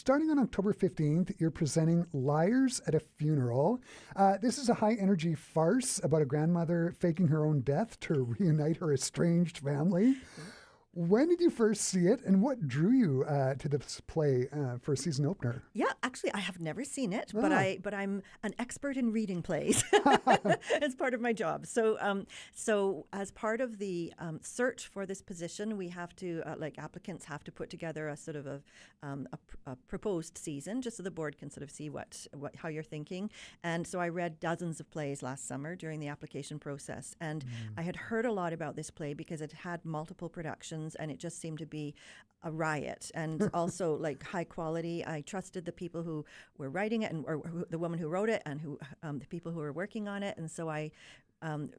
starting on October 15th, you're presenting Liars at a Funeral. This is a high-energy farce about a grandmother faking her own death to reunite her estranged family. When did you first see it, and what drew you to this play for a season opener? Yeah, actually, I have never seen it, but I'm an expert in reading plays. It's part of my job. So as part of the search for this position, we have to, applicants have to put together a sort of a proposed season, just so the board can sort of see how you're thinking. And so I read dozens of plays last summer during the application process, and I had heard a lot about this play because it had multiple productions. And it just seemed to be a riot, and also like high quality. I trusted the people who were writing it, or the woman who wrote it, and the people who were working on it. And so I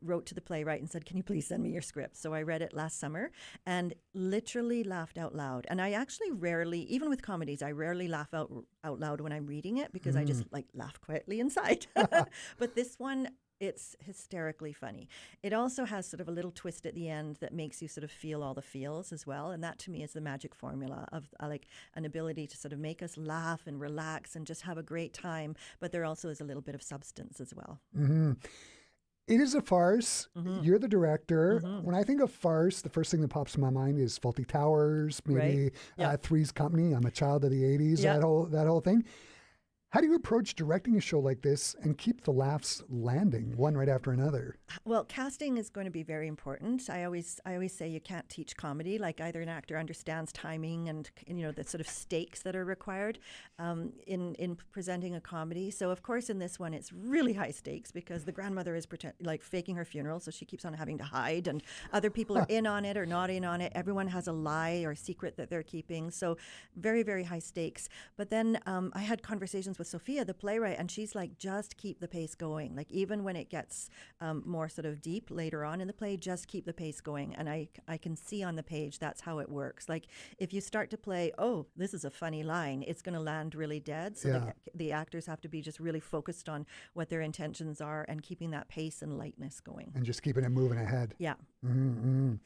wrote to the playwright and said, "Can you please send me your script?" So I read it last summer and literally laughed out loud. And I actually rarely, even with comedies, I rarely laugh out loud when I'm reading it because I just laugh quietly inside. But this one, it's hysterically funny. It also has sort of a little twist at the end that makes you sort of feel all the feels as well. And that to me is the magic formula of an ability to sort of make us laugh and relax and just have a great time. But there also is a little bit of substance as well. Mm-hmm. It is a farce. You're the director. When I think of farce, the first thing that pops in my mind is Fawlty Towers, maybe Three's Company. I'm a child of the 80s, that whole thing. How do you approach directing a show like this and keep the laughs landing one right after another? Well, casting is going to be very important. I always say you can't teach comedy. Like either an actor understands timing and the sort of stakes that are required in presenting a comedy. So of course in this one it's really high stakes because the grandmother is faking her funeral, so she keeps on having to hide, and other people are in on it or not in on it. Everyone has a lie or secret that they're keeping. So very, very high stakes. But then I had conversations with Sophia, the playwright, and she's like, just keep the pace going. Like even when it gets more sort of deep later on in the play, just keep the pace going. And I can see on the page that's how it works. Like if you start to play, oh, this is a funny line, it's going to land really dead. So the actors have to be just really focused on what their intentions are and keeping that pace and lightness going. And just keeping it moving ahead. Yeah. Mm-hmm.